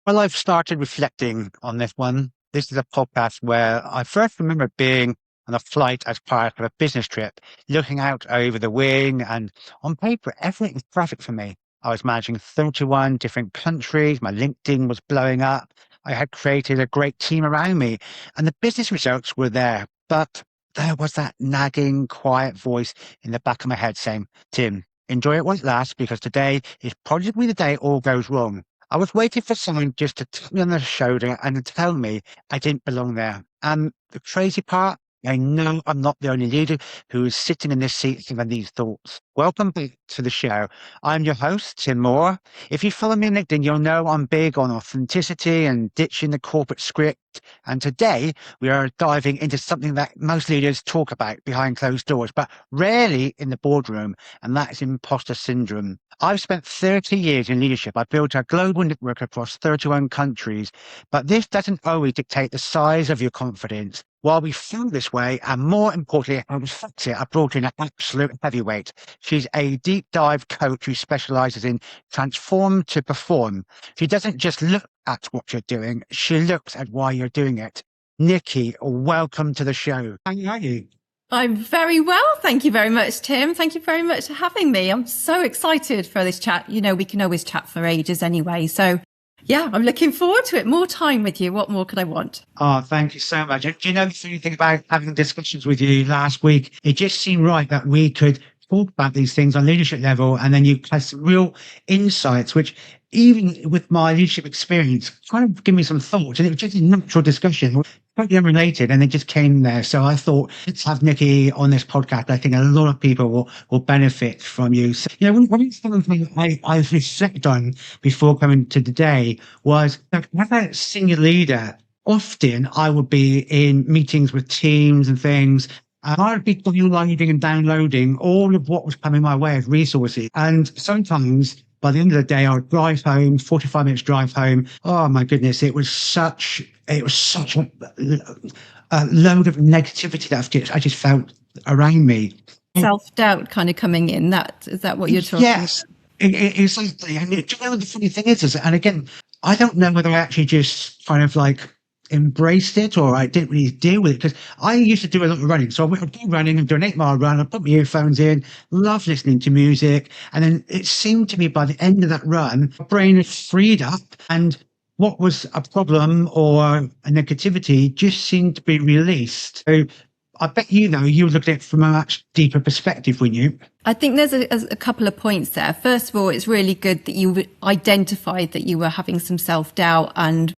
Well, I've started reflecting on this one. This is a podcast where I first remember being on a flight as part of a business trip, looking out over the wing, and on paper, everything was perfect for me. I was managing 31 different countries. My LinkedIn was blowing up. I had created a great team around me, and the business results were there. But there was that nagging, quiet voice in the back of my head saying, Tim, enjoy it while it lasts, because today is probably the day it all goes wrong. I was waiting for someone just to tap me on the shoulder and tell me I didn't belong there. And the crazy part, I know I'm not the only leader who is sitting in this seat thinking these thoughts. Welcome back to the show. I'm your host, Tim Moore. If you follow me on LinkedIn, you'll know I'm big on authenticity and ditching the corporate script. And today we are diving into something that most leaders talk about behind closed doors, but rarely in the boardroom, and that is imposter syndrome. I've spent 30 years in leadership. I built a global network across 31 countries, but this doesn't always dictate the size of your confidence. While we feel this way, and more importantly, I reflect it, I brought in an absolute heavyweight. She's a deep dive coach who specializes in transform to perform. She doesn't just look at what you're doing, she looks at why you're doing it. Nikki, welcome to the show. How are you? I'm very well. Thank you very much, Tim. Thank you very much for having me. I'm so excited for this chat. You know, we can always chat for ages anyway. So yeah, I'm looking forward to it. More time with you. What more could I want? Oh, thank you so much. And do you know the funny thing about having discussions with you last week? It just seemed right that we could talk about these things on leadership level, and then you had some real insights, which even with my leadership experience, kind of give me some thoughts. And it was just a natural discussion, totally unrelated, and it just came there. So I thought, let's have Nikki on this podcast. I think a lot of people will benefit from you. So, you know, one of the things I reflect on before coming to today was that as a senior leader, often I would be in meetings with teams and things, and I'd be downloading and downloading all of what was coming my way as resources. And sometimes by the end of the day, I would drive home, 45 minutes drive home. Oh my goodness, it was such a load of negativity that I just felt around me. Self-doubt kind of coming in. Is that what you're talking about? Yes, exactly. And do you know what the funny thing is, and again, I don't know whether I actually just kind of like embraced it or I didn't really deal with it, because I used to do a lot of running. So I would do running and do an 8-mile run. I'd put my earphones in, love listening to music. And then it seemed to me by the end of that run, my brain was freed up, and what was a problem or a negativity just seemed to be released. So I bet you looked at it from a much deeper perspective, wouldn't you? I think there's a couple of points there. First of all, it's really good that you identified that you were having some self-doubt, and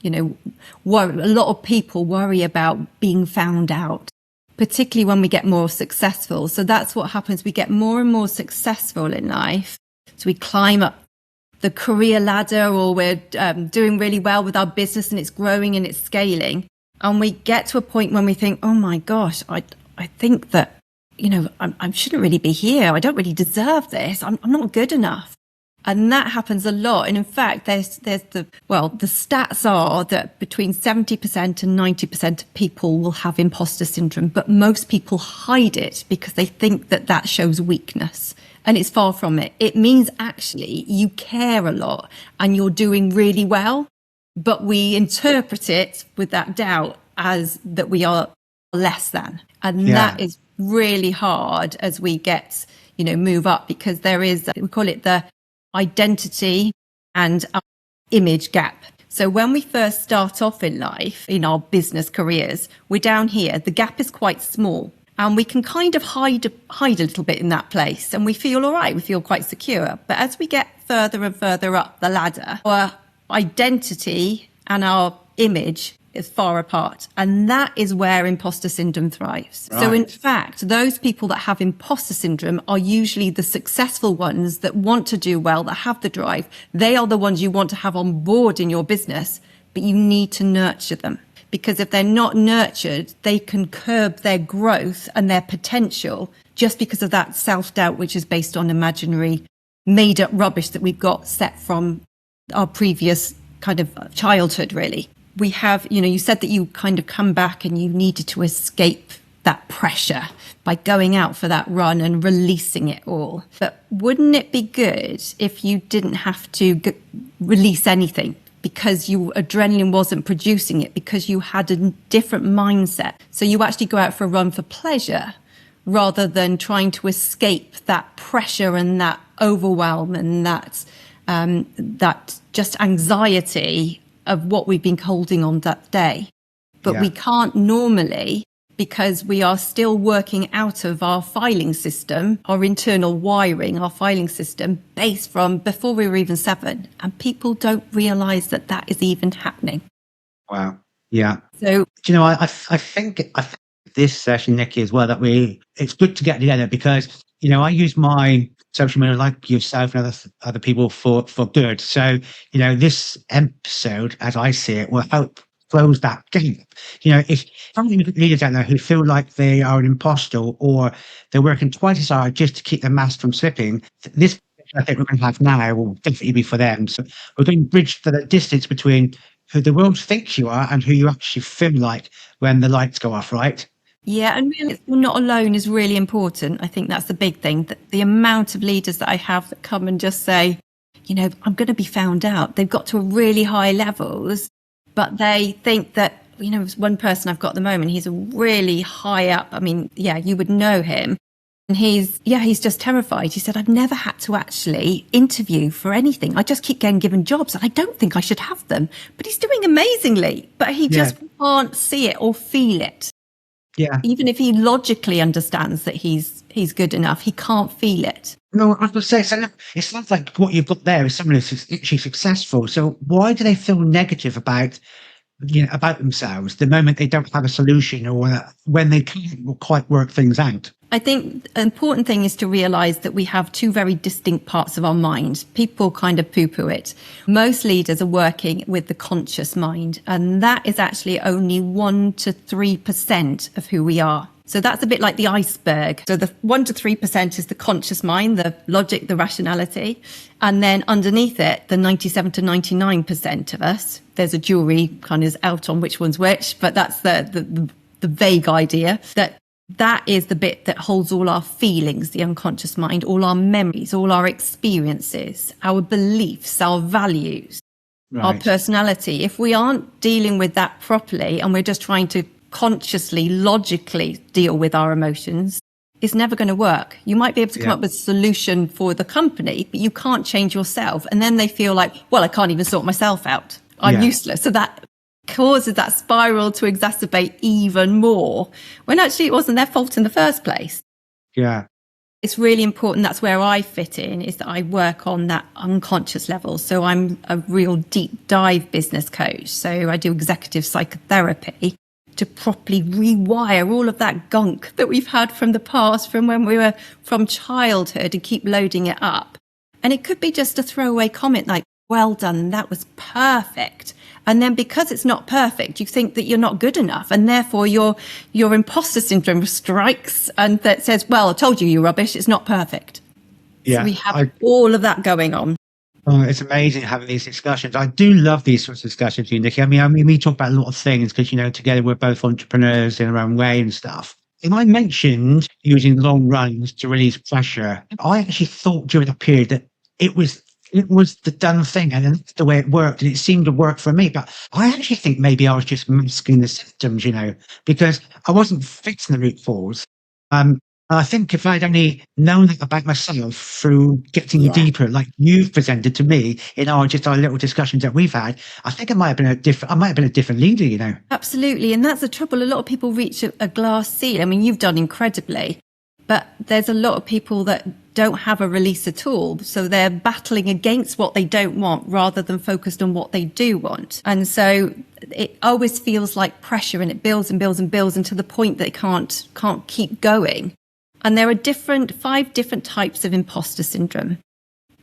you know, a lot of people worry about being found out, particularly when we get more successful. So that's what happens. We get more and more successful in life. So we climb up the career ladder, or we're doing really well with our business and it's growing and it's scaling. And we get to a point when we think, oh my gosh, I think that, you know, I shouldn't really be here. I don't really deserve this. I'm not good enough. And that happens a lot. And in fact, the stats are that between 70% and 90% of people will have imposter syndrome, but most people hide it because they think that shows weakness. And it's far from it. It means actually you care a lot and you're doing really well, but we interpret it with that doubt as that we are less than. And that is really hard as we get, you know, move up, because there is, we call it the identity and our image gap. So when we first start off in life, in our business careers, we're down here, the gap is quite small, and we can kind of hide a little bit in that place, and we feel all right, we feel quite secure. But as we get further and further up the ladder, our identity and our image is far apart. And that is where imposter syndrome thrives. Right. So in fact, those people that have imposter syndrome are usually the successful ones that want to do well, that have the drive. They are the ones you want to have on board in your business, but you need to nurture them. Because if they're not nurtured, they can curb their growth and their potential just because of that self-doubt, which is based on imaginary, made-up rubbish that we've got set from our previous kind of childhood, really. We have, you know, you said that you kind of come back and you needed to escape that pressure by going out for that run and releasing it all. But wouldn't it be good if you didn't have to release anything? because your adrenaline wasn't producing it, because you had a different mindset. So you actually go out for a run for pleasure rather than trying to escape that pressure and that overwhelm and that just anxiety of what we've been holding on that day. But we can't normally, because we are still working out of our filing system, our internal wiring, our filing system, based from before we were even 7. And people don't realise that that is even happening. Wow. Yeah. So, do you know, I think this session, Nicky, as well, it's good to get together because, you know, I use my social media like yourself and other people for good. So, you know, this episode, as I see it, will help close that gap. You know, if some leaders out there who feel like they are an imposter or they're working twice as hard just to keep the mask from slipping, this I think we're going to have now will definitely be for them. So we're going to bridge the distance between who the world thinks you are and who you actually feel like when the lights go off, right? yeah, and really, you're not alone is really important. I think that's the big thing. That the amount of leaders that I have that come and just say, you know, I'm going to be found out. They've got to really high levels, but they think that, you know, one person I've got at the moment, he's a really high up. I mean, yeah, you would know him. And he's just terrified. He said, I've never had to actually interview for anything. I just keep getting given jobs and I don't think I should have them. But he's doing amazingly, but he just can't see it or feel it. Yeah. Even if he logically understands that he's good enough, he can't feel it. No, I was going to say, it sounds like what you've got there is someone who's actually successful. So why do they feel negative about themselves the moment they don't have a solution or when they can't quite work things out? I think the important thing is to realise that we have 2 very distinct parts of our mind. People kind of poo-poo it. Most leaders are working with the conscious mind, and that is actually only 1 to 3% of who we are. So that's a bit like the iceberg. So the 1 to 3% is the conscious mind, the logic, the rationality. And then underneath it, the 97 to 99% of us, there's a jury kind of out on which one's which, but that's the vague idea that is the bit that holds all our feelings, the unconscious mind, all our memories, all our experiences, our beliefs, our values, our personality. If we aren't dealing with that properly and we're just trying to consciously, logically deal with our emotions, it's never going to work. You might be able to come up with a solution for the company, but you can't change yourself. And then they feel like, well, I can't even sort myself out. I'm useless. So that causes that spiral to exacerbate even more when actually it wasn't their fault in the first place. Yeah. It's really important. That's where I fit in, is that I work on that unconscious level. So I'm a real deep dive business coach. So I do executive psychotherapy to properly rewire all of that gunk that we've had from the past, from when we were from childhood, and keep loading it up. And it could be just a throwaway comment like, well done, that was perfect. And then because it's not perfect, you think that you're not good enough. And therefore your imposter syndrome strikes and that says, well, I told you you're rubbish. It's not perfect. Yeah. So we have all of that going on. Oh, it's amazing having these discussions. I do love these sorts of discussions, Nicky. I mean, we talk about a lot of things because, you know, together we're both entrepreneurs in our own way and stuff. And I mentioned using long runs to release pressure. I actually thought during that period that it was the done thing and that's the way it worked and it seemed to work for me. But I actually think maybe I was just masking the symptoms, you know, because I wasn't fixing the root cause. And I think if I'd only known that about myself through getting deeper, like you've presented to me in our little discussions that we've had, I think I might have been a different leader, you know. Absolutely. And that's the trouble. A lot of people reach a glass ceiling. I mean, you've done incredibly, but there's a lot of people that don't have a release at all. So they're battling against what they don't want rather than focused on what they do want. And so it always feels like pressure and it builds and builds and builds until the point that it can't keep going. And there are 5 different types of imposter syndrome.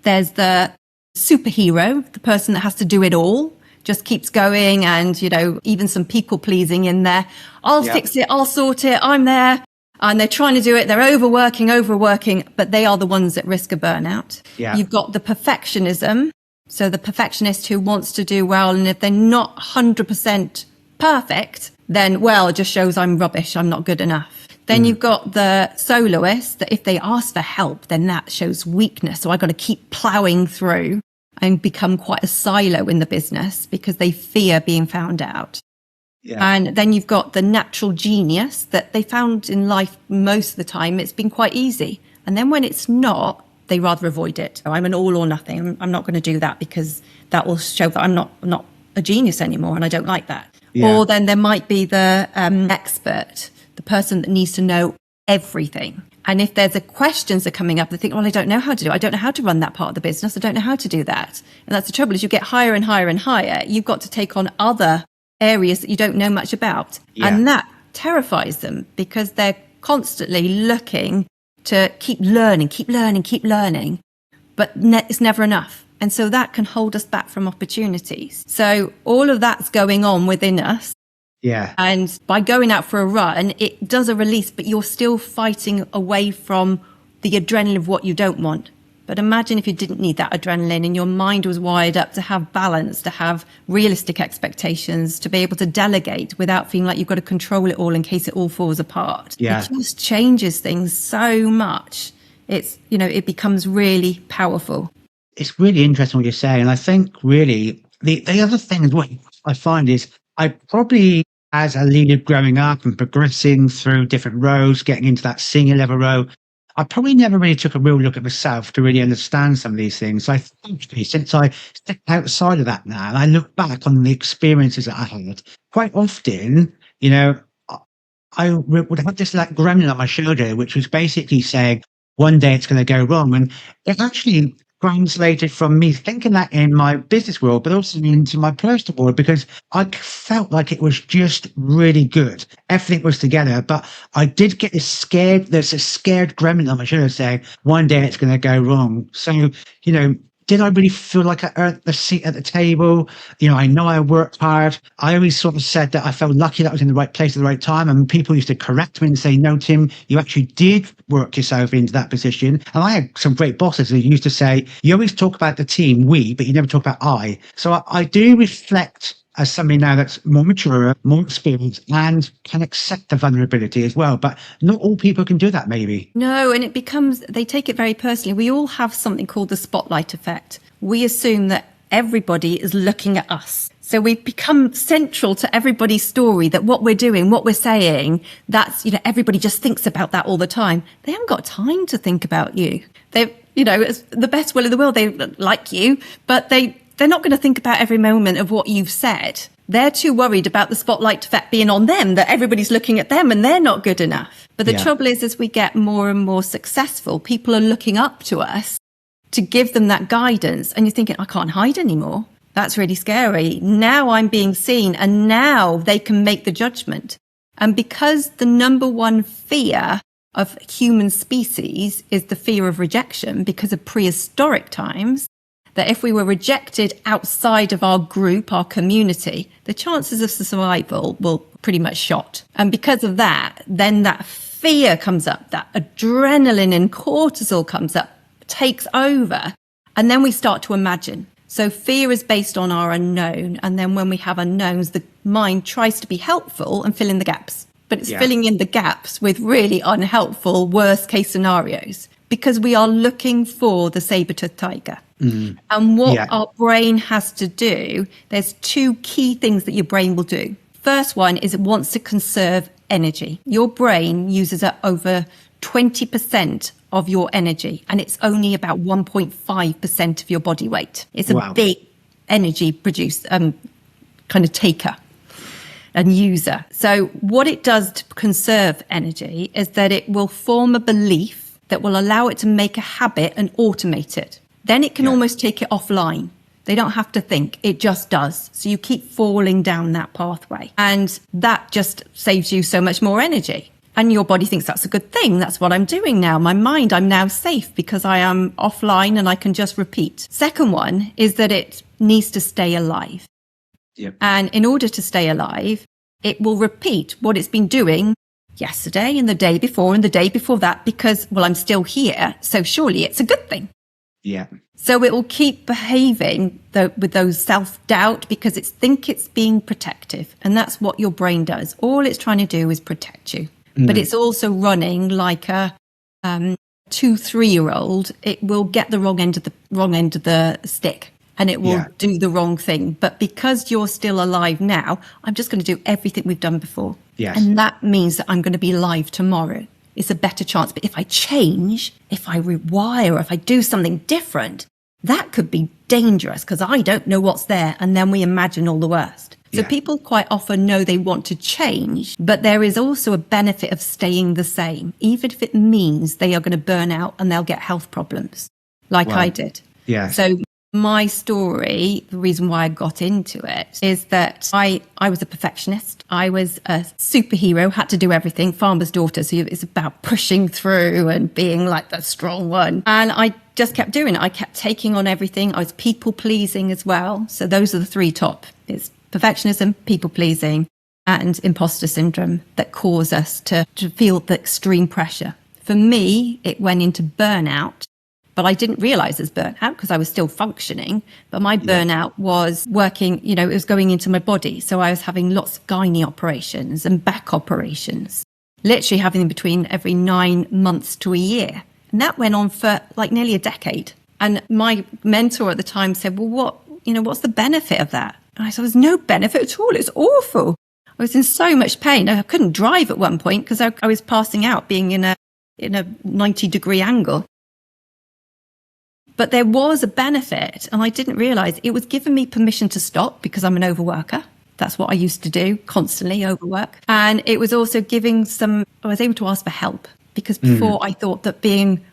There's the superhero, the person that has to do it all, just keeps going and, you know, even some people pleasing in there. I'll fix it, I'll sort it, I'm there. And they're trying to do it. They're overworking, but they are the ones at risk of burnout. Yeah. You've got the perfectionism. So the perfectionist who wants to do well. And if they're not 100% perfect, then, well, it just shows I'm rubbish. I'm not good enough. Then you've got the soloist that if they ask for help, then that shows weakness. So I've got to keep plowing through. and become quite a silo in the business because they fear being found out. Yeah. And then you've got the natural genius that they found in life most of the time. It's been quite easy. And then when it's not, they rather avoid it. I'm an all or nothing. I'm not going to do that because that will show that I'm not a genius anymore and I don't like that. Yeah. Or then there might be the expert, the person that needs to know everything. And if there's questions that are coming up, they think, well, I don't know how to do it. I don't know how to run that part of the business. I don't know how to do that. And that's the trouble. As you get higher and higher and higher, you've got to take on other areas that you don't know much about. Yeah. And that terrifies them because they're constantly looking to keep learning, but it's never enough. And so that can hold us back from opportunities. So all of that's going on within us. Yeah. And by going out for a run, it does a release, but you're still fighting away from the adrenaline of what you don't want. But imagine if you didn't need that adrenaline and your mind was wired up to have balance, to have realistic expectations, to be able to delegate without feeling like you've got to control it all in case it all falls apart. Yeah. It just changes things so much. It becomes really powerful. It's really interesting what you're saying. And I think really the other thing as well I find is I probably, as a leader growing up and progressing through different roles, getting into that senior level role, I probably never really took a real look at myself to really understand some of these things. I think since I stepped outside of that now and I look back on the experiences that I had, quite often, I would have this like gremlin on my shoulder, which was basically saying, one day it's going to go wrong. And it actually translated from me thinking that in my business world, but also into my personal world, because I felt like it was just really good. Everything was together, but I did get there's a scared gremlin on my shoulder saying, one day it's going to go wrong. So, did I really feel like I earned the seat at the table? I know I worked hard. I always sort of said that I felt lucky that I was in the right place at the right time. And people used to correct me and say, no, Tim, you actually did work yourself into that position. And I had some great bosses who used to say, you always talk about the team, we, but you never talk about I. So I do reflect as somebody now that's more mature, more experienced, and can accept the vulnerability as well. But not all people can do that, maybe. No, and they take it very personally. We all have something called the spotlight effect. We assume that everybody is looking at us. So we become central to everybody's story, that what we're doing, what we're saying, that's, everybody just thinks about that all the time. They haven't got time to think about you. It's the best will in the world. They like you, but they're not going to think about every moment of what you've said. They're too worried about the spotlight effect being on them, that everybody's looking at them and they're not good enough. But the trouble is, as we get more and more successful, people are looking up to us to give them that guidance. And you're thinking, I can't hide anymore. That's really scary. Now I'm being seen and now they can make the judgment. And because the number one fear of human species is the fear of rejection because of prehistoric times, that if we were rejected outside of our group, our community, the chances of survival will pretty much shot. And because of that, then that fear comes up, that adrenaline and cortisol comes up, takes over, and then we start to imagine. So fear is based on our unknown. And then when we have unknowns, the mind tries to be helpful and fill in the gaps. But it's filling in the gaps with really unhelpful, worst case scenarios, because we are looking for the saber-toothed tiger. Mm. And what our brain has to do, there's two key things that your brain will do. First one is it wants to conserve energy. Your brain uses up over 20% of your energy, and it's only about 1.5% of your body weight. It's a big energy kind of taker and user. So what it does to conserve energy is that it will form a belief that will allow it to make a habit and automate it. Then it can almost take it offline. They don't have to think. It just does. So you keep falling down that pathway. And that just saves you so much more energy. And your body thinks that's a good thing. That's what I'm doing now. My mind, I'm now safe because I am offline and I can just repeat. Second one is that it needs to stay alive. Yep. And in order to stay alive, it will repeat what it's been doing yesterday and the day before and the day before that because, well, I'm still here. So surely it's a good thing. Yeah. So it will keep behaving with those self-doubt because it's being protective. And that's what your brain does. All it's trying to do is protect you. Mm. But it's also running like a 2-3-year-old. It will get the wrong end of the stick. and it will do the wrong thing. But because you're still alive now, I'm just going to do everything we've done before. Yes. And that means that I'm going to be alive tomorrow. It's a better chance. But if I change, if I rewire, or if I do something different, that could be dangerous because I don't know what's there. And then we imagine all the worst. So people quite often know they want to change, but there is also a benefit of staying the same, even if it means they are going to burn out and they'll get health problems like I did. Yeah. So my story, the reason why I got into it is that I was a perfectionist. I was a superhero, had to do everything, farmer's daughter. So it's about pushing through and being like the strong one. And I just kept doing it. I kept taking on everything. I was people pleasing as well. So those are the three top. It's perfectionism, people pleasing, and imposter syndrome that cause us to feel the extreme pressure. For me, it went into burnout. But I didn't realize as burnout because I was still functioning. But my burnout was working, it was going into my body. So I was having lots of gynae operations and back operations, literally having them between every 9 months to a year. And that went on for like nearly a decade. And my mentor at the time said, well, what's the benefit of that? And I said, there's no benefit at all. It's awful. I was in so much pain. I couldn't drive at one point because I was passing out, being in a 90-degree angle. But there was a benefit, and I didn't realize it was giving me permission to stop because I'm an overworker. That's what I used to do, constantly overwork. And it was also I was able to ask for help because before I thought that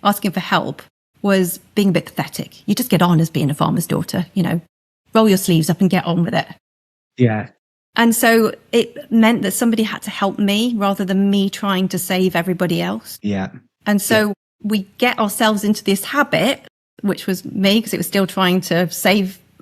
asking for help was being a bit pathetic. You just get on as being a farmer's daughter, roll your sleeves up and get on with it. Yeah. And so it meant that somebody had to help me rather than me trying to save everybody else. Yeah. And so we get ourselves into this habit, which was me because it was still trying to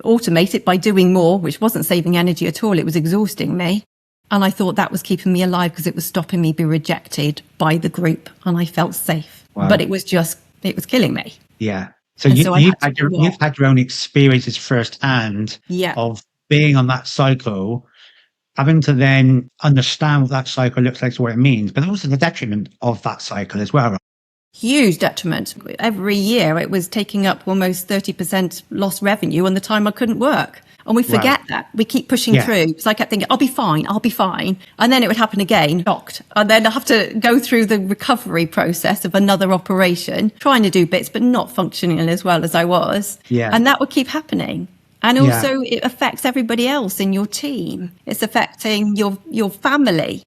automate it by doing more, which wasn't saving energy at all. It was exhausting me. And I thought that was keeping me alive because it was stopping me being rejected by the group. And I felt safe. Wow. But it was killing me. Yeah. So you've had your own experiences firsthand of being on that cycle, having to then understand what that cycle looks like, what it means, but also the detriment of that cycle as well. Huge detriment. Every year it was taking up almost 30% lost revenue on the time I couldn't work. And we forget that. We keep pushing through. So I kept thinking, I'll be fine. And then it would happen again, shocked. And then I have to go through the recovery process of another operation, trying to do bits, but not functioning as well as I was. Yeah. And that would keep happening. And also it affects everybody else in your team. It's affecting your family.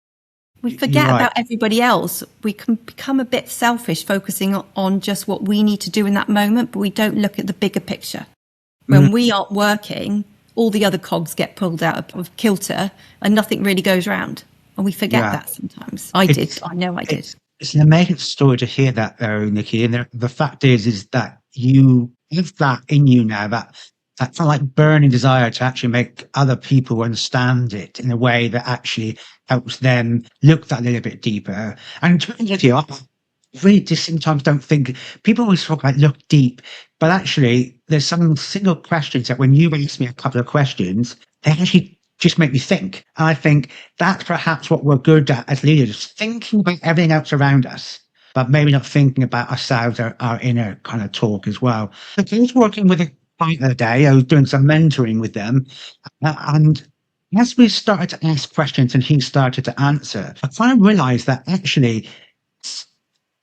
We forget about everybody else. We can become a bit selfish, focusing on just what we need to do in that moment, but we don't look at the bigger picture. When we aren't working, all the other cogs get pulled out of kilter and nothing really goes round. And we forget that sometimes. I know I did. It's an amazing story to hear that, though, Nicky. And the fact is that you have that in you now, that kind of like burning desire to actually make other people understand it in a way that actually helps them look that little bit deeper. And to be honest with you, I really just sometimes don't think people always talk about look deep, but actually there's some single questions that when you ask me a couple of questions, they actually just make me think. And I think that's perhaps what we're good at as leaders, thinking about everything else around us, but maybe not thinking about ourselves or our inner kind of talk as well. So I was working with a client the other day. I was doing some mentoring with them, and as we started to ask questions and he started to answer, I kind of realized that actually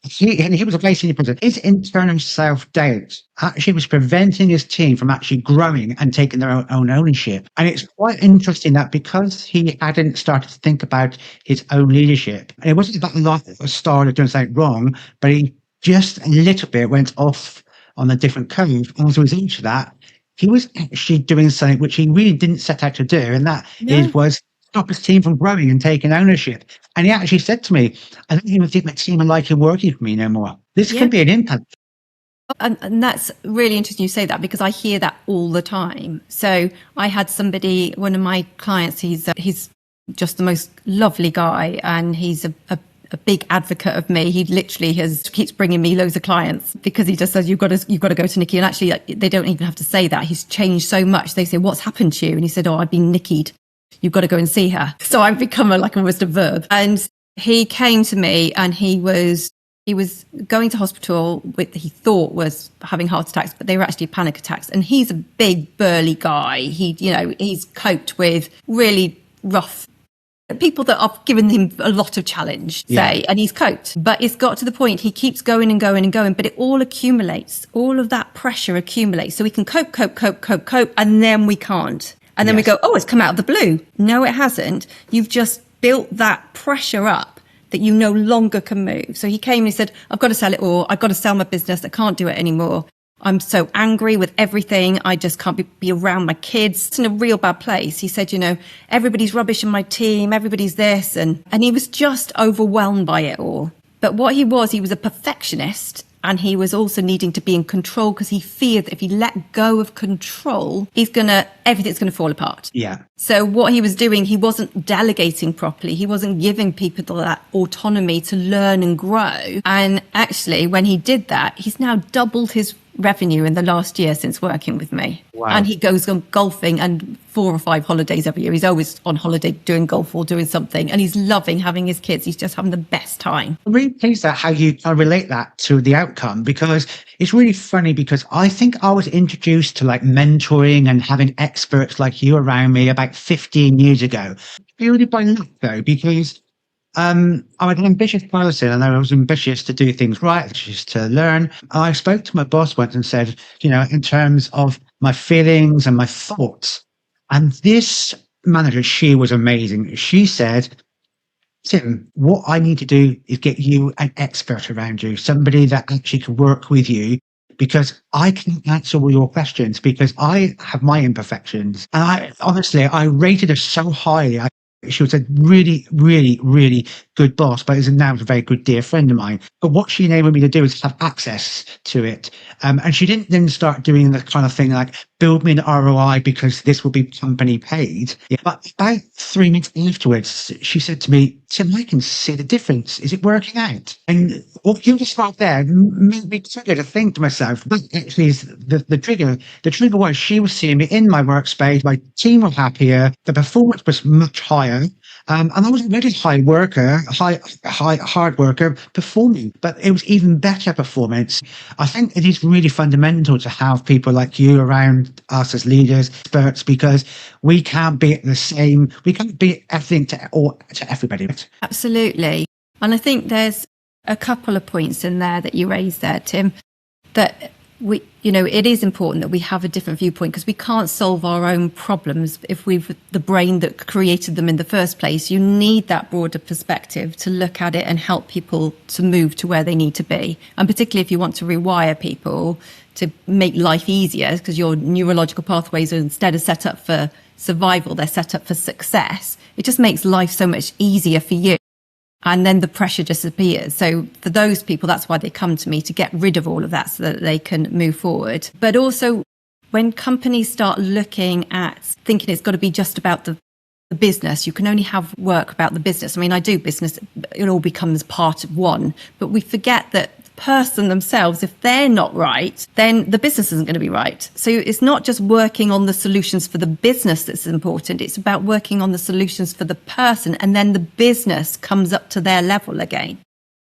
he was a place in your presence. His internal self-doubt actually was preventing his team from actually growing and taking their own ownership. And it's quite interesting that because he hadn't started to think about his own leadership, and it wasn't about a started doing something wrong, but he just a little bit went off on a different code. And as a result of that, he was actually doing something which he really didn't set out to do. And that was stop his team from growing and taking ownership. And he actually said to me, I don't even think my team are liking working for me no more. This can be an impact. And that's really interesting you say that, because I hear that all the time. So I had somebody, one of my clients, he's just the most lovely guy, and he's a big advocate of me. He literally keeps bringing me loads of clients because he just says, you've got to go to Nicky. And actually they don't even have to say that. He's changed so much. They say, what's happened to you? And he said, I've been nickied. You've got to go and see her. So I've become almost a verb. And he came to me and he was He was going to hospital with, he thought was having heart attacks, but they were actually panic attacks. And he's a big, burly guy. He's coped with really rough people that have given him a lot of challenge, and he's coped. But it's got to the point he keeps going and going and going, but it all accumulates. All of that pressure accumulates. So we can cope, and then we can't. And then we go, oh, it's come out of the blue. No, it hasn't. You've just built that pressure up that you no longer can move. So he came and he said, I've got to sell it all. I've got to sell my business. I can't do it anymore. I'm so angry with everything. I just can't be around my kids. It's in a real bad place. He said, everybody's rubbish in my team. Everybody's this. And he was just overwhelmed by it all. But what he was a perfectionist. And he was also needing to be in control because he feared that if he let go of control, everything's going to fall apart. Yeah. So what he was doing, he wasn't delegating properly. He wasn't giving people that autonomy to learn and grow. And actually, when he did that, he's now doubled his revenue in the last year since working with me. Wow. And he goes on golfing and 4 or 5 holidays every year. He's always on holiday doing golf or doing something. And he's loving having his kids. He's just having the best time. I'm really pleased at how you relate that to the outcome, because it's really funny, because I think I was introduced to like mentoring and having experts like you around me about 15 years ago. Purely by luck though, because I'm an ambitious person, and I was ambitious to do things right, ambitious to learn. And I spoke to my boss once and said, in terms of my feelings and my thoughts. And this manager, she was amazing. She said, Tim, what I need to do is get you an expert around you, somebody that actually can work with you, because I can answer all your questions, because I have my imperfections. And I rated her so highly. She was a really, really, really good boss, but is now a very good dear friend of mine. But what she enabled me to do is have access to it. And she didn't then start doing the kind of thing like build me an ROI because this will be company paid. Yeah. But about 3 months afterwards, she said to me, Tim, I can see the difference. Is it working out? And what you described there made me trigger to think to myself, that actually is the trigger. The trigger was she was seeing me in my workspace, my team were happier, the performance was much higher. And I was a really hard worker performing, but it was even better performance. I think it is really fundamental to have people like you around us as leaders, experts, because we can't be everything to everybody. Absolutely. And I think there's a couple of points in there that you raised there, Tim, that it is important that we have a different viewpoint, because we can't solve our own problems if we've the brain that created them in the first place. You need that broader perspective to look at it and help people to move to where they need to be. And particularly if you want to rewire people to make life easier, because your neurological pathways are, instead of set up for survival, they're set up for success. It just makes life so much easier for you. And then the pressure disappears. So for those people, that's why they come to me, to get rid of all of that so that they can move forward. But also when companies start looking at thinking it's got to be just about the business, you can only have work about the business. I mean, I do business, it all becomes part of one, but we forget that person themselves, if they're not right, then the business isn't going to be right. So it's not just working on the solutions for the business that's important. It's about working on the solutions for the person, and then the business comes up to their level again.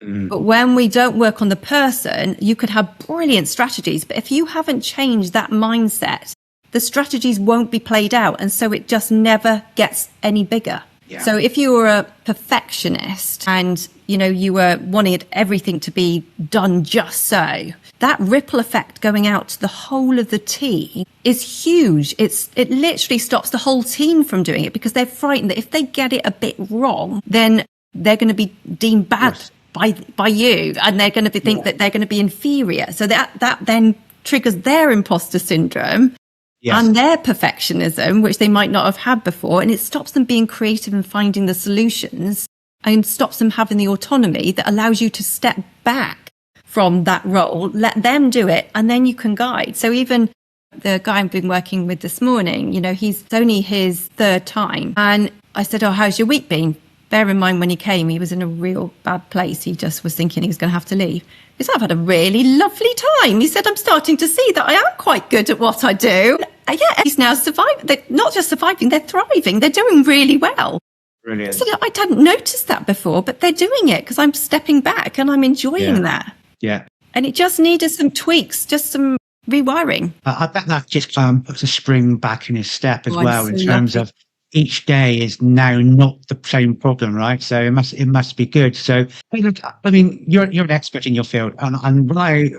But when we don't work on the person, you could have brilliant strategies, but if you haven't changed that mindset, the strategies won't be played out. And so it just never gets any bigger. Yeah. So if you were a perfectionist and, you were wanting everything to be done just so, that ripple effect going out to the whole of the team is huge. It literally stops the whole team from doing it, because they're frightened that if they get it a bit wrong, then they're going to be deemed bad by you, and they're going to think that they're going to be inferior. So that then triggers their imposter syndrome. Yes. And their perfectionism, which they might not have had before, and it stops them being creative and finding the solutions, and stops them having the autonomy that allows you to step back from that role, let them do it, and then you can guide. So even the guy I've been working with this morning, he's only his 3rd time. And I said, oh, how's your week been? Bear in mind, when he came, he was in a real bad place. He just was thinking he was going to have to leave. He said, I've had a really lovely time. He said, I'm starting to see that I am quite good at what I do. Yeah, he's now surviving. They're not just surviving, they're thriving. They're doing really well. Brilliant. I hadn't noticed that before, but they're doing it because I'm stepping back and I'm enjoying that. Yeah. And it just needed some tweaks, just some rewiring. I bet that just puts a spring back in his step as Oh, I'm well, so in terms lucky. of each day is now not the same problem, right? So it must be good. So, hey, look, I mean, you're an expert in your field, and when I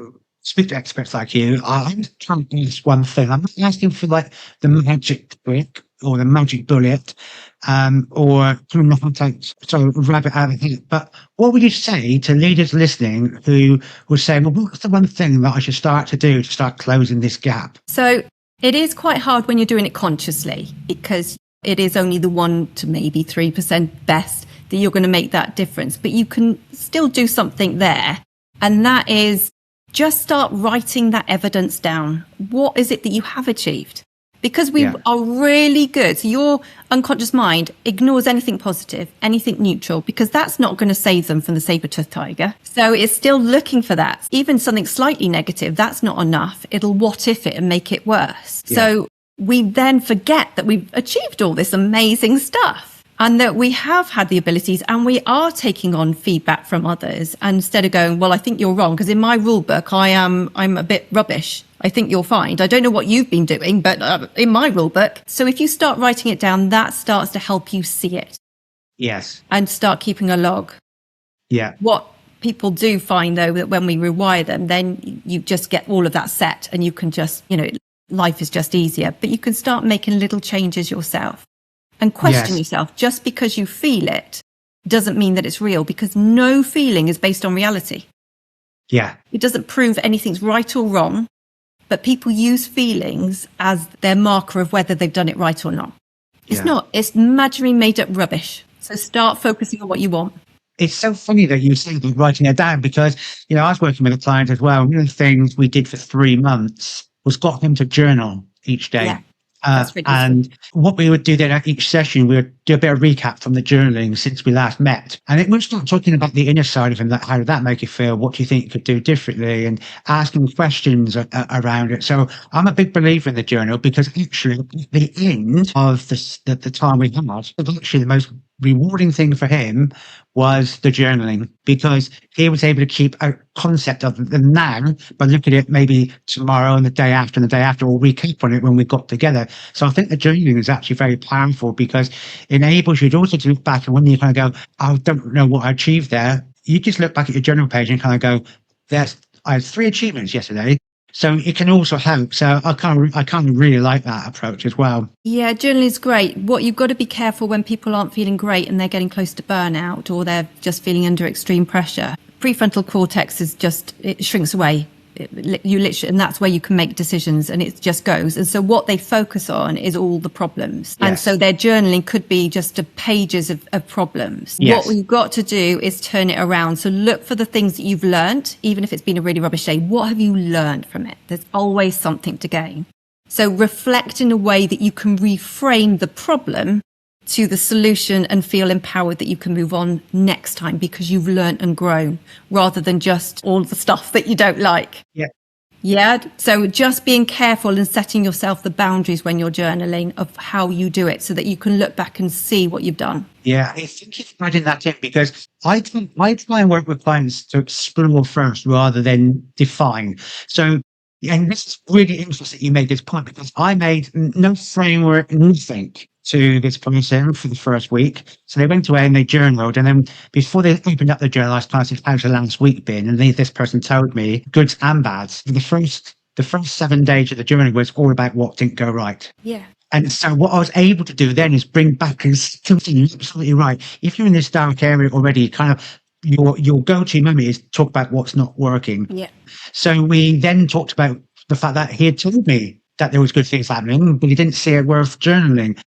speak to experts like you, I'm trying to ask one thing. I'm not asking for like the magic brick or the magic bullet, or sorry, rabbit out of the hat. But what would you say to leaders listening who would say, well, what's the one thing that I should start to do to start closing this gap? So it is quite hard when you're doing it consciously, because it is only the 1 to maybe 3% best that you're going to make that difference. But you can still do something there. And that is just start writing that evidence down. What is it that you have achieved? Because we are really good. So your unconscious mind ignores anything positive, anything neutral, because that's not going to save them from the saber-toothed tiger. So it's still looking for that. Even something slightly negative, that's not enough. It'll what if it and make it worse. Yeah. So we then forget that we've achieved all this amazing stuff and that we have had the abilities and we are taking on feedback from others. And instead of going, well, I think you're wrong, because in my rule book, I'm a bit rubbish. I think you'll find. I don't know what you've been doing, but in my rule book. So if you start writing it down, that starts to help you see it. Yes. And start keeping a log. Yeah. What people do find, though, that when we rewire them, then you just get all of that set and you can just, life is just easier. But you can start making little changes yourself and question yourself. Just because you feel it doesn't mean that it's real, because no feeling is based on reality. Yeah. It doesn't prove anything's right or wrong. But people use feelings as their marker of whether they've done it right or not. It's not. It's imaginary made up rubbish. So start focusing on what you want. It's so funny that you say that writing it down, because, I was working with a client as well. One of the things we did for 3 months was got him to journal each day. Yeah. That's really and what we would do then at each session, we would do a bit of recap from the journaling since we last met. And it would start talking about the inner side of him, how did that make you feel? What do you think you could do differently? And asking questions around it. So I'm a big believer in the journal, because actually at the end of the time we had, actually the most rewarding thing for him was the journaling, because he was able to keep a concept of the now, but look at it maybe tomorrow and the day after and the day after, or recap on it when we got together. So I think the journaling is actually very powerful, because it enables you to also to look back, and when you kind of go, I don't know what I achieved there, you just look back at your journal page and kind of go, I had 3 achievements yesterday. So it can also help. So I kind of really like that approach as well. Yeah, journaling is great. What you've got to be careful when people aren't feeling great and they're getting close to burnout, or they're just feeling under extreme pressure. Prefrontal cortex it shrinks away. You literally, and that's where you can make decisions, and it just goes. And so what they focus on is all the problems. Yes. And so their journaling could be just pages of problems. Yes. What we've got to do is turn it around. So look for the things that you've learned, even if it's been a really rubbish day. What have you learned from it? There's always something to gain. So reflect in a way that you can reframe the problem to the solution and feel empowered that you can move on next time, because you've learned and grown, rather than just all the stuff that you don't like. Yeah. Yeah. So just being careful and setting yourself the boundaries when you're journaling of how you do it, so that you can look back and see what you've done. Yeah, I think it's adding that in, because I try and work with clients to explore first rather than define. So, and this is really interesting that you made this point, because I made no framework, nothing to this person for the first week. So they went away and they journaled, and then before they opened up the journal, I asked, how's the last week been? And this person told me goods and bads. The first 7 days of the journal was all about what didn't go right. Yeah. And so what I was able to do then is bring back something. You're absolutely right. If you're in this dark area already, kind of your go-to moment is talk about what's not working. Yeah. So we then talked about the fact that he had told me that there was good things happening, but he didn't see it worth journaling.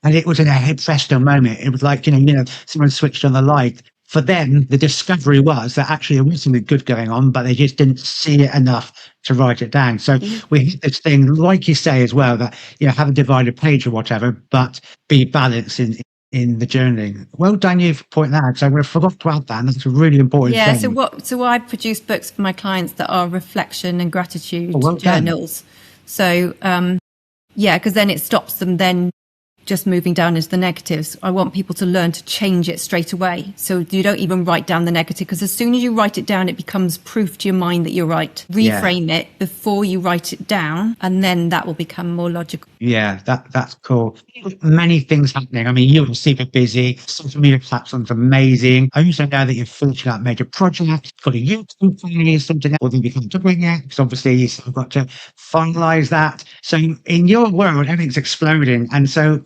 And it was in a head presto moment. It was like, someone switched on the light. For them, the discovery was that actually there was something good going on, but they just didn't see it enough to write it down. So we hit this thing, like you say as well, that, have a divided page or whatever, but be balanced in the journaling. Well done you for pointing that out. So I forgot to add that. And that's a really important thing. Yeah, so I produce books for my clients that are reflection and gratitude well journals. done. So, because then it stops them then just moving down into the negatives. I want people to learn to change it straight away. So you don't even write down the negative, because as soon as you write it down, it becomes proof to your mind that you're right. Reframe it before you write it down, and then that will become more logical. Yeah, that's cool. Many things happening. I mean, you're super busy. Social media platforms amazing. I also know that you're finishing up major projects, got a YouTube channel, something else, or you become doing it, because obviously you've still got to finalize that. So in your world, everything's exploding. And so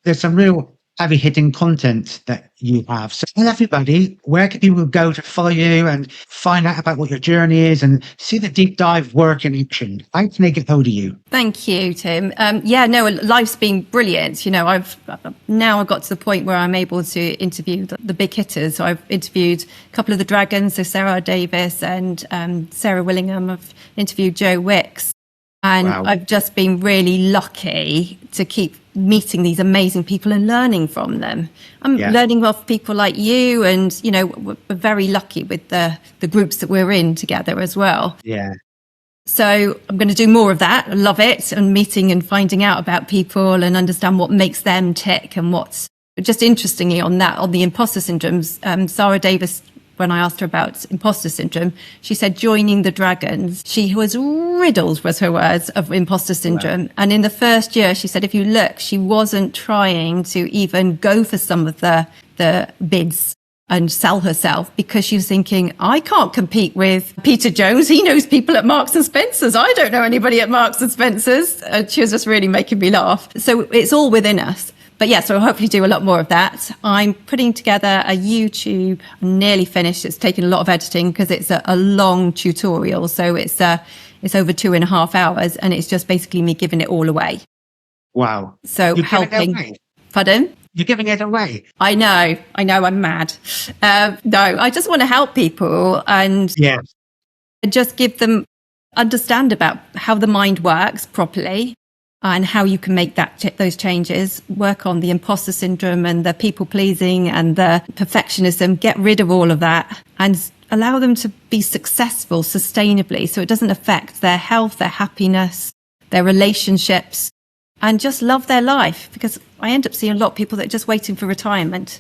there's some real heavy hitting content that you have. So tell everybody, where can people go to follow you and find out about what your journey is and see the deep dive work in action? How can they get hold of you? Thank you, Tim. Life's been brilliant. I've got to the point where I'm able to interview the big hitters. So I've interviewed a couple of the dragons, so Sarah Davis and Sarah Willingham. I've interviewed Joe Wicks. And wow. I've just been really lucky to keep meeting these amazing people and learning from them. I'm learning off people like you, and, we're very lucky with the groups that we're in together as well. Yeah. So I'm going to do more of that. I love it. And meeting and finding out about people and understand what makes them tick and what's just interestingly on the imposter syndromes. Sarah Davis, when I asked her about imposter syndrome, she said joining the dragons, she was riddled, was her words, of imposter syndrome. Wow. And in the first year, she said, if you look, she wasn't trying to even go for some of the bids and sell herself, because she was thinking, I can't compete with Peter Jones. He knows people at Marks and Spencer's. I don't know anybody at Marks and Spencer's. And she was just really making me laugh. So it's all within us. But yeah, so I'll hopefully do a lot more of that. I'm putting together a YouTube, nearly finished. It's taken a lot of editing because it's a long tutorial. So it's over 2.5 hours, and it's just basically me giving it all away. Wow. So You're helping. Pardon? You're giving it away. I know, I'm mad. No, I just want to help people and just give them understand about how the mind works properly, and how you can make those changes, work on the imposter syndrome and the people pleasing and the perfectionism, get rid of all of that and allow them to be successful sustainably, so it doesn't affect their health, their happiness, their relationships, and just love their life. Because I end up seeing a lot of people that are just waiting for retirement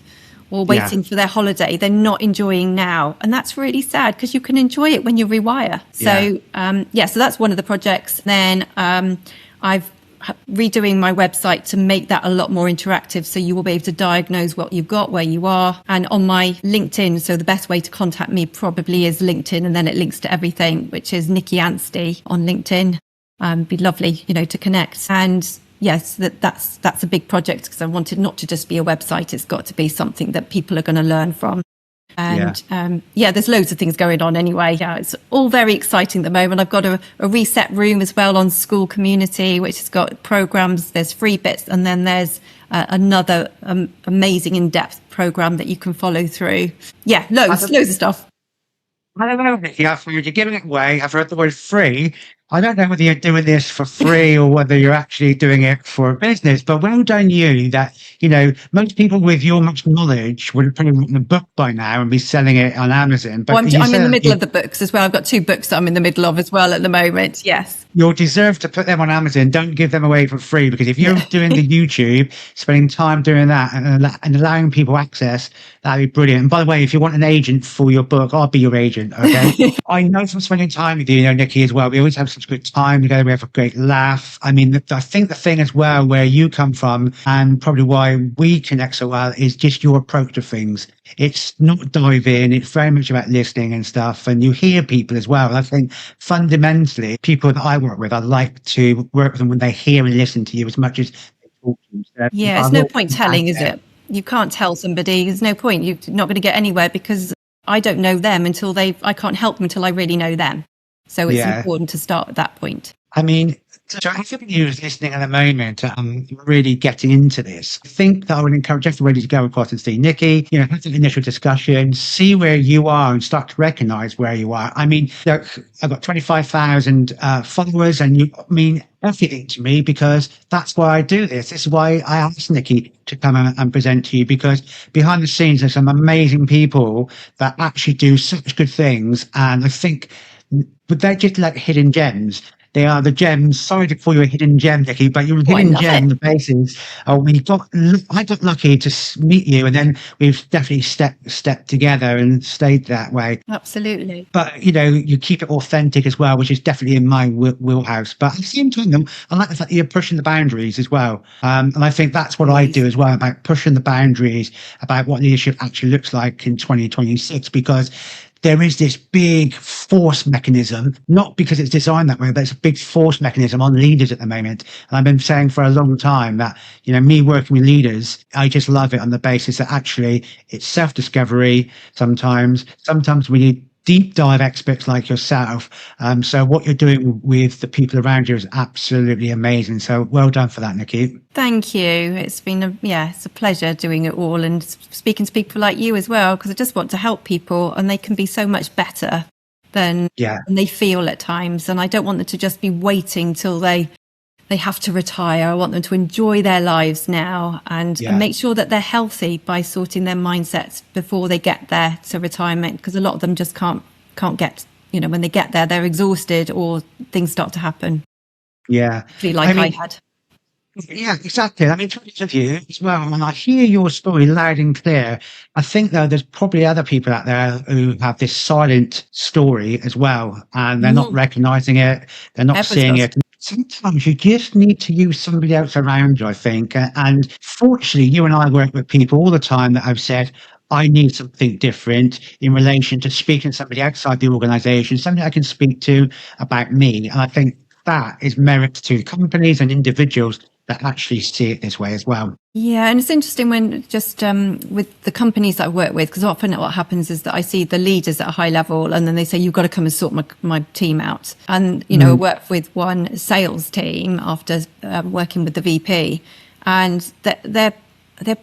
or waiting for their holiday. They're not enjoying now. And that's really sad, because you can enjoy it when you rewire. So, so that's one of the projects. Then I've redoing my website to make that a lot more interactive, so you will be able to diagnose what you've got, where you are. And on my LinkedIn, so the best way to contact me probably is LinkedIn, and then it links to everything, which is Nicky Anstey on LinkedIn. Be lovely, to connect. And yes, that's a big project, because I want it not to just be a website. It's got to be something that people are going to learn from. And there's loads of things going on anyway. Yeah, it's all very exciting at the moment. I've got a reset room as well on School Community, which has got programs. There's free bits, and then there's another amazing in-depth program that you can follow through. Yeah, loads of stuff. I don't know, Nicky. You're giving it away. I've heard the word free. I don't know whether you're doing this for free or whether you're actually doing it for a business, but well done you that, most people with your much knowledge would have probably written a book by now and be selling it on Amazon. But I'm in the middle of the books as well. I've got 2 books that I'm in the middle of as well at the moment. Yes. You'll deserve to put them on Amazon. Don't give them away for free, because if you're doing the YouTube, spending time doing that and allowing people access, that'd be brilliant. And by the way, if you want an agent for your book, I'll be your agent. Okay. I know from spending time with you, Nicky, as well. We always have such a good time together. We have a great laugh. I mean, I think the thing as well where you come from, and probably why we connect so well, is just your approach to things. It's not dive in. It's very much about listening and stuff. And you hear people as well. I think fundamentally, people that I work with, I like to work with them when they hear and listen to you as much as they talk to you. So it's no point telling, is it? You can't tell somebody. There's no point. You're not going to get anywhere, because I don't know them until I can't help them until I really know them. So it's important to start at that point. I mean, so everybody who's listening at the moment, really getting into this, I think that I would encourage everybody to go across and see Nicky, have an initial discussion, see where you are and start to recognize where you are. I mean, look, I've got 25,000 followers, and you mean everything to me, because that's why I do this. This is why I asked Nicky to come and present to you, because behind the scenes, there's some amazing people that actually do such good things. And I think, but they're just like hidden gems. They are the gems. Sorry to call you a hidden gem, Nicky, but you're a Oh, I hidden love gem. it. The basis. I got lucky to meet you, and then we've definitely stepped together and stayed that way. Absolutely. But you keep it authentic as well, which is definitely in my wheelhouse. But at the same time, though, I like the fact that you're pushing the boundaries as well. And I think that's what I do as well, about pushing the boundaries about what leadership actually looks like in 2026, because there is this big force mechanism, not because it's designed that way, but it's a big force mechanism on leaders at the moment. And I've been saying for a long time that, me working with leaders, I just love it on the basis that actually it's self-discovery sometimes. Sometimes we need deep dive experts like yourself. So what you're doing with the people around you is absolutely amazing. So well done for that, Nicky. Thank you. It's been it's a pleasure doing it all and speaking to people like you as well, because I just want to help people, and they can be so much better than they feel at times. And I don't want them to just be waiting till they have to retire. I want them to enjoy their lives now and make sure that they're healthy by sorting their mindsets before they get there to retirement, because a lot of them just can't get, when they get there, they're exhausted or things start to happen. Yeah. Like I had. Yeah, exactly. I mean, to of you as well, and I hear your story loud and clear. I think, though, there's probably other people out there who have this silent story as well, and they're not recognizing it, they're not seeing it. Sometimes you just need to use somebody else around you, I think. And fortunately, you and I work with people all the time that have said, I need something different in relation to speaking to somebody outside the organization, somebody I can speak to about me. And I think that is merit to companies and individuals that actually see it this way as well. Yeah, and it's interesting when just with the companies that I work with, because often what happens is that I see the leaders at a high level and then they say, you've got to come and sort my team out. And, I worked with one sales team after working with the VP, and their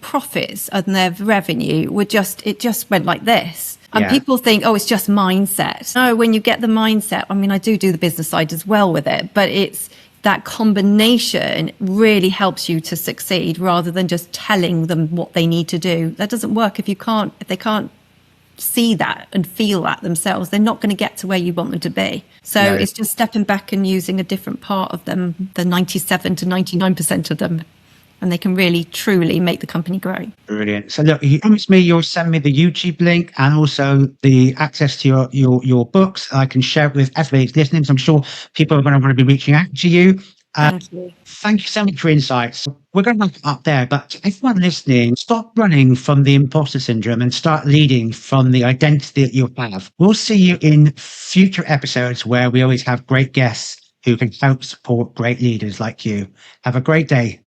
profits and their revenue were it just went like this. And people think, it's just mindset. No, when you get the mindset, I mean, I do the business side as well with it, but it's that combination really helps you to succeed rather than just telling them what they need to do. That doesn't work if they can't see that and feel that themselves. They're not going to get to where you want them to be. So it's just stepping back and using a different part of them, the 97 to 99% of them. And they can really, truly make the company grow. Brilliant. So look, you promised me you'll send me the YouTube link and also the access to your books. I can share it with everybody listening. So I'm sure people are going to want to be reaching out to you. Thank you. Thank you so much for insights. We're going to wrap it up there, but to everyone listening, stop running from the imposter syndrome and start leading from the identity that you have. We'll see you in future episodes where we always have great guests who can help support great leaders like you. Have a great day.